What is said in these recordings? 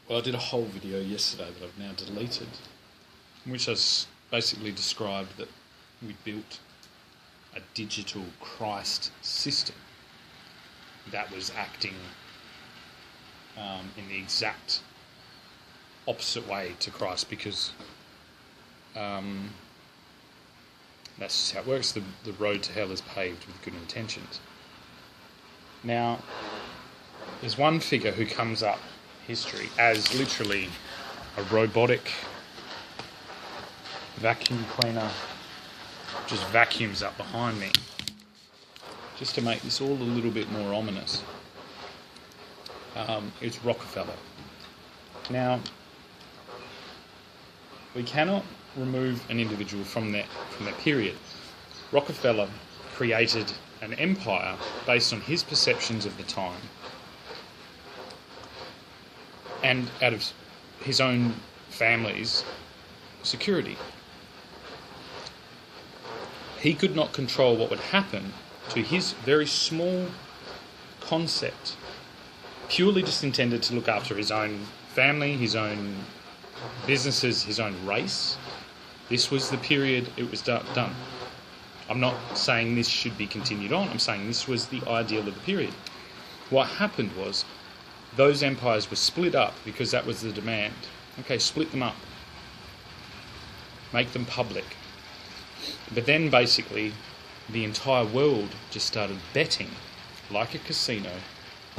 Well, I did a whole video yesterday that I've now deleted, in which I basically described that we built a digital Christ system that was acting in the exact opposite way to Christ, because that's just how it works. The road to hell is paved with good intentions. Now, there's one figure who comes up history as literally a robotic vacuum cleaner, just vacuums up behind me, just to make this all a little bit more ominous. It's Rockefeller. Now, we cannot remove an individual from that period. Rockefeller created an empire based on his perceptions of the time and out of his own family's security. He could not control what would happen to his very small concept, purely just intended to look after his own family, his own businesses, his own race. This was the period it was done. I'm not saying this should be continued on. I'm saying this was the ideal of the period. What happened was those empires were split up because that was the demand. Okay, split them up. Make them public. But then basically the entire world just started betting, like a casino,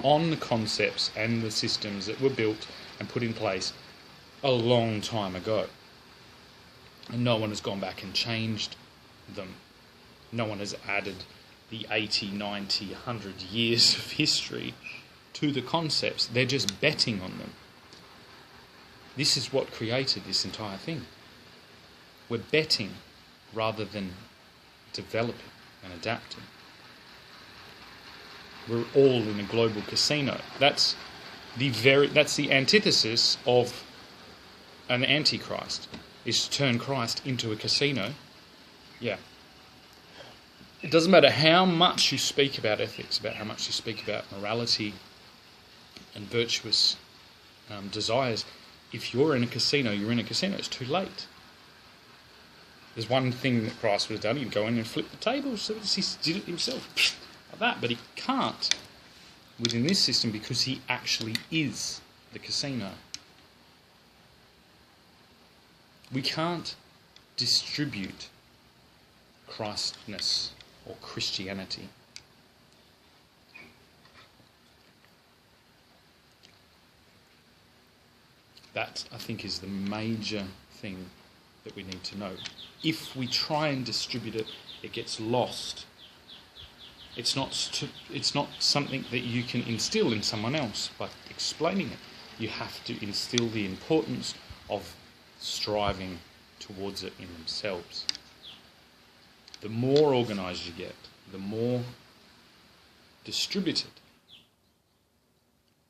on the concepts and the systems that were built and put in place a long time ago. And no one has gone back and changed them. No one has added the 80, 90, 100 years of history to the concepts. They're just betting on them. This is what created this entire thing. We're betting rather than developing and adapting. We're all in a global casino. That's the antithesis of an antichrist, is to turn Christ into a casino. Yeah. It doesn't matter how much you speak about ethics, about how much you speak about morality and virtuous desires. If you're in a casino, you're in a casino. It's too late. There's one thing that Christ would have done. He'd go in and flip the tables. So he did it himself. Like that. But he can't within this system because he actually is the casino. We can't distribute Christness or Christianity. That, I think, is the major thing that we need to know. If we try and distribute it, it gets lost. It's not something that you can instill in someone else by explaining it. You have to instill the importance of striving towards it in themselves. The more organised you get, the more distributed,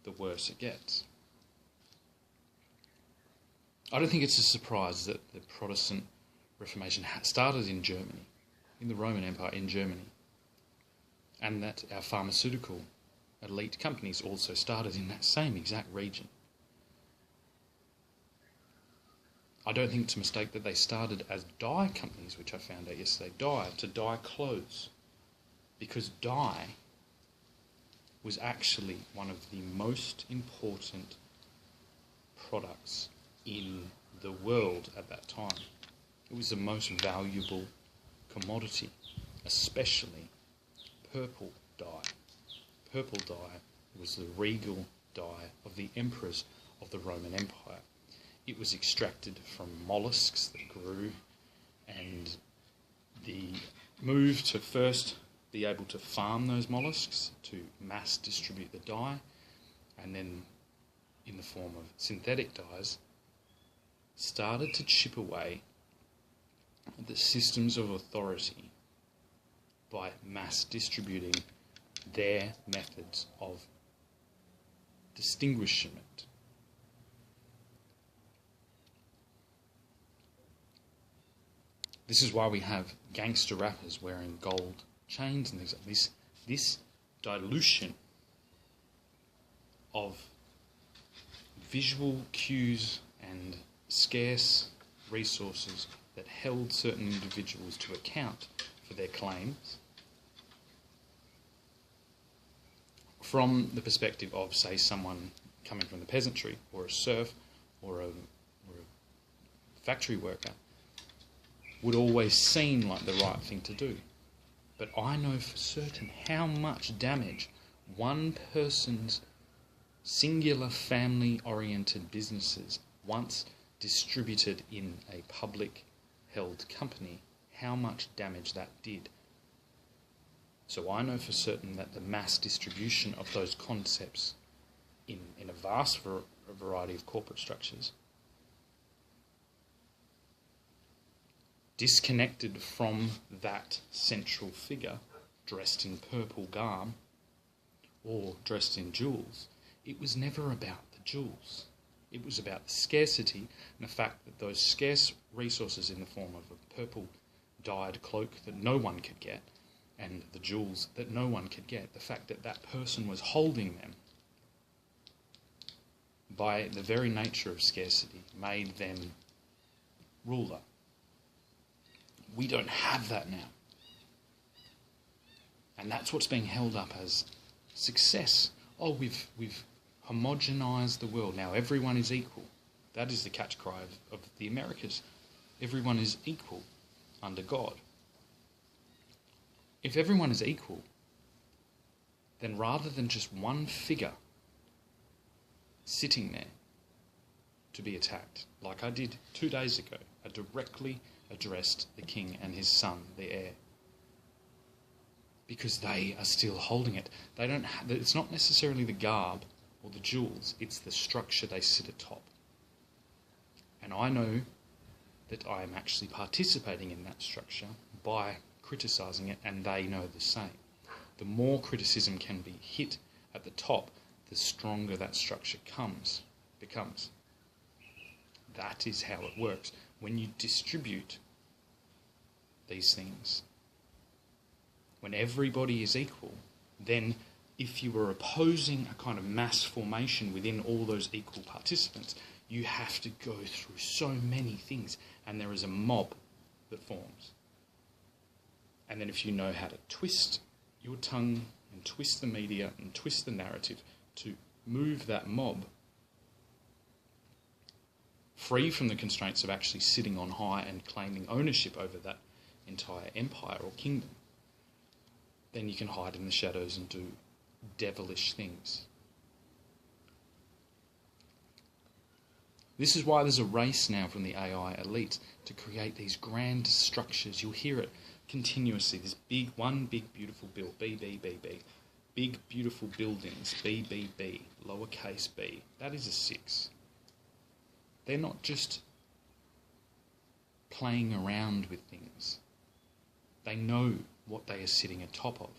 the worse it gets. I don't think it's a surprise that the Protestant Reformation started in Germany, in the Roman Empire in Germany, and that our pharmaceutical elite companies also started in that same exact region. I don't think it's a mistake that they started as dye companies, which I found out yesterday, to dye clothes, because dye was actually one of the most important products in the world at that time. It was the most valuable commodity, especially purple dye. Purple dye was the regal dye of the emperors of the Roman Empire. It was extracted from molluscs that grew, and the move to first be able to farm those molluscs to mass distribute the dye, and then in the form of synthetic dyes, started to chip away at the systems of authority by mass distributing their methods of distinguishment. This is why we have gangster rappers wearing gold chains and things like this. This dilution of visual cues and scarce resources that held certain individuals to account for their claims from the perspective of, say, someone coming from the peasantry, or a serf, or a factory worker, would always seem like the right thing to do. But I know for certain how much damage one person's singular family-oriented businesses, once distributed in a public-held company, how much damage that did. So I know for certain that the mass distribution of those concepts in a vast variety of corporate structures, disconnected from that central figure, dressed in purple garb or dressed in jewels, it was never about the jewels. It was about the scarcity and the fact that those scarce resources in the form of a purple dyed cloak that no one could get, and the jewels that no one could get, the fact that that person was holding them, by the very nature of scarcity, made them ruler. We don't have that now. And that's what's being held up as success. Oh, we've homogenized the world. Now everyone is equal. That is the catch cry of the Americas. Everyone is equal under God. If everyone is equal, then rather than just one figure sitting there to be attacked, like I did 2 days ago, I directly addressed the king and his son, the heir, because they are still holding it. They don't. It's not necessarily the garb or the jewels; it's the structure they sit atop. And I know that I am actually participating in that structure by criticising it, and they know the same. The more criticism can be hit at the top, the stronger that structure becomes. That is how it works. When you distribute these things, when everybody is equal, then if you are opposing a kind of mass formation within all those equal participants, you have to go through so many things, and there is a mob that forms. And then if you know how to twist your tongue and twist the media and twist the narrative to move that mob free from the constraints of actually sitting on high and claiming ownership over that entire empire or kingdom, then you can hide in the shadows and do devilish things. This is why there's a race now from the AI elite to create these grand structures. You'll hear it continuously. This one big beautiful build, B. Big beautiful buildings, B, lowercase b. That is a 6. They're not just playing around with things. They know what they are sitting atop of.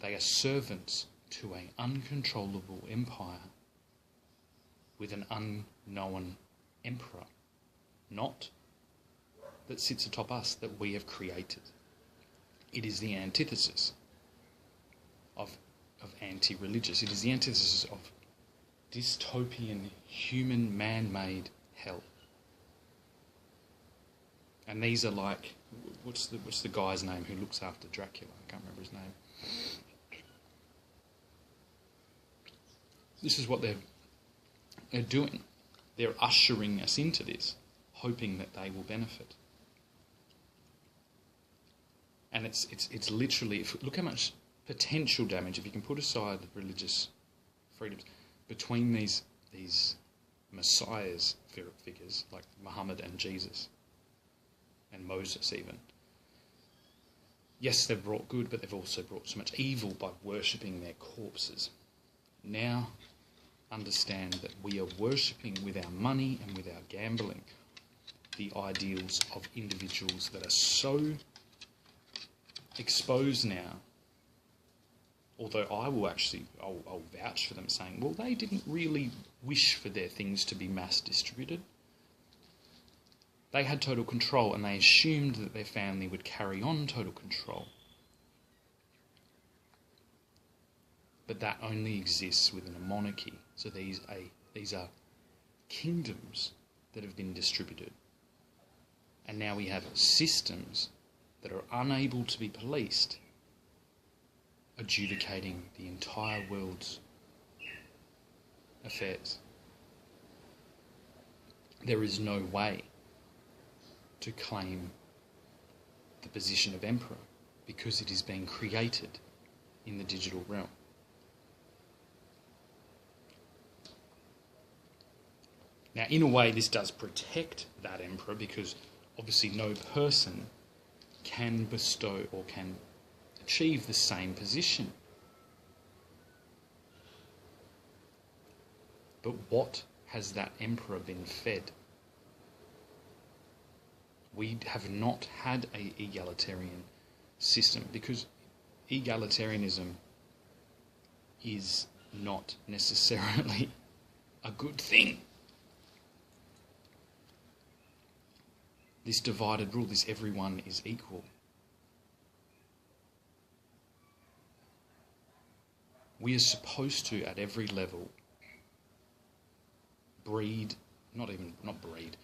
They are servants to an uncontrollable empire with an unknown emperor, not that sits atop us, that we have created. It is the antithesis of anti-religious. It is the antithesis of dystopian, human, man-made hell. And these are like, what's the guy's name who looks after Dracula? I can't remember his name. This is what they're doing. They're ushering us into this, hoping that they will benefit. And it's literally, look how much potential damage, if you can put aside religious freedoms, between these messiahs figures like Muhammad and Jesus and Moses even. Yes, they've brought good, but they've also brought so much evil by worshipping their corpses. Now understand that we are worshipping with our money and with our gambling the ideals of individuals that are so exposed now. Although I'll vouch for them, saying, well, they didn't really wish for their things to be mass distributed. They had total control, and they assumed that their family would carry on total control. But that only exists within a monarchy. So these are kingdoms that have been distributed. And now we have systems that are unable to be policed, adjudicating the entire world's affairs. There is no way to claim the position of emperor because it is being created in the digital realm. Now, in a way, this does protect that emperor because obviously no person can bestow or can achieve the same position. But what has that emperor been fed? We have not had an egalitarian system because egalitarianism is not necessarily a good thing. This divided rule, this everyone is equal. We are supposed to, at every level, not breed.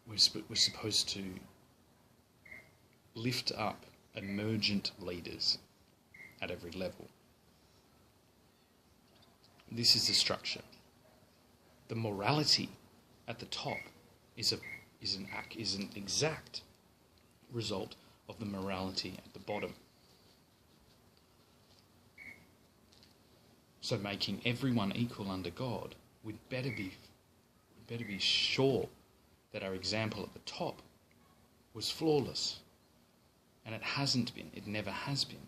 We're supposed to lift up emergent leaders at every level. This is the structure. The morality at the top is an exact result of the morality at the bottom. So making everyone equal under God, we'd better be sure that our example at the top was flawless. And it hasn't been. It never has been.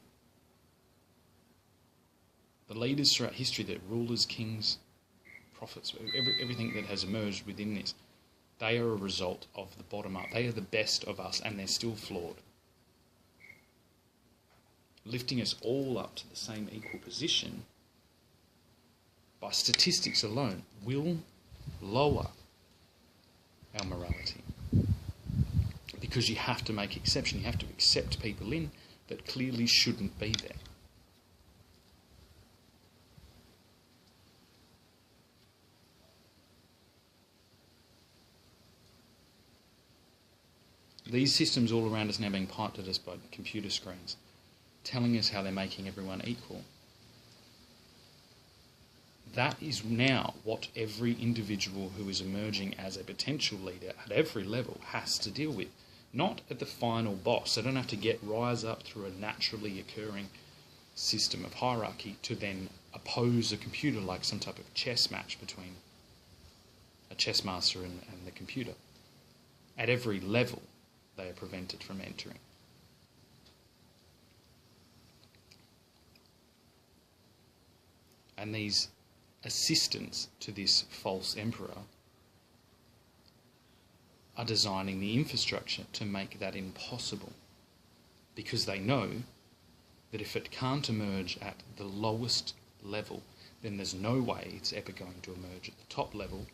The leaders throughout history, the rulers, kings, prophets, everything that has emerged within this, they are a result of the bottom up. They are the best of us and they're still flawed. Lifting us all up to the same equal position by statistics alone will lower our morality. Because you have to make exception. You have to accept people in that clearly shouldn't be there. These systems all around us now being piped at us by computer screens, telling us how they're making everyone equal. That is now what every individual who is emerging as a potential leader at every level has to deal with. Not at the final boss. They don't have to rise up through a naturally occurring system of hierarchy to then oppose a computer like some type of chess match between a chess master and the computer. At every level, they are prevented from entering. And these assistants to this false emperor are designing the infrastructure to make that impossible, because they know that if it can't emerge at the lowest level, then there's no way it's ever going to emerge at the top level,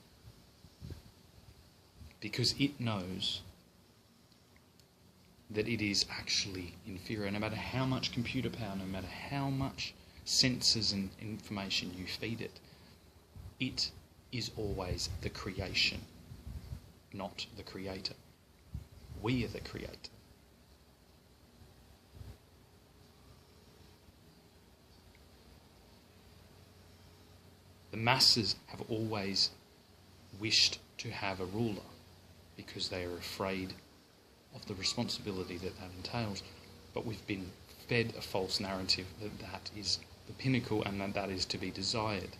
because it knows that it is actually inferior. No matter how much computer power, no matter how much sensors and information you feed it, it is always the creation, not the creator. We are the creator. The masses have always wished to have a ruler because they are afraid of the responsibility that entails. But we've been fed a false narrative that is the pinnacle and that is to be desired.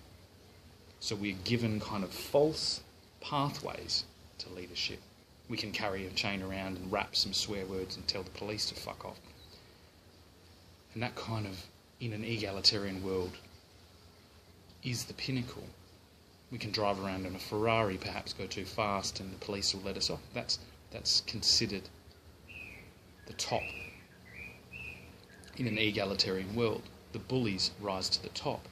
So we're given kind of false pathways to leadership. We can carry a chain around and rap some swear words and tell the police to fuck off. And that kind of, in an egalitarian world, is the pinnacle. We can drive around in a Ferrari, perhaps go too fast, and the police will let us off. That's considered the top. In an egalitarian world, the bullies rise to the top.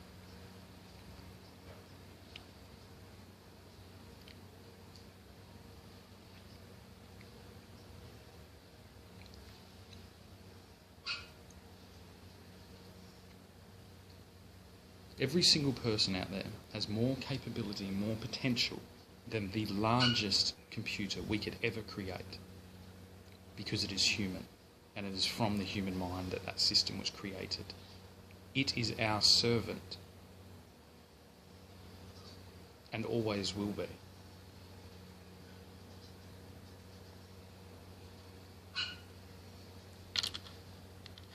Every single person out there has more capability, more potential than the largest computer we could ever create, because it is human, and it is from the human mind that that system was created. It is our servant, and always will be.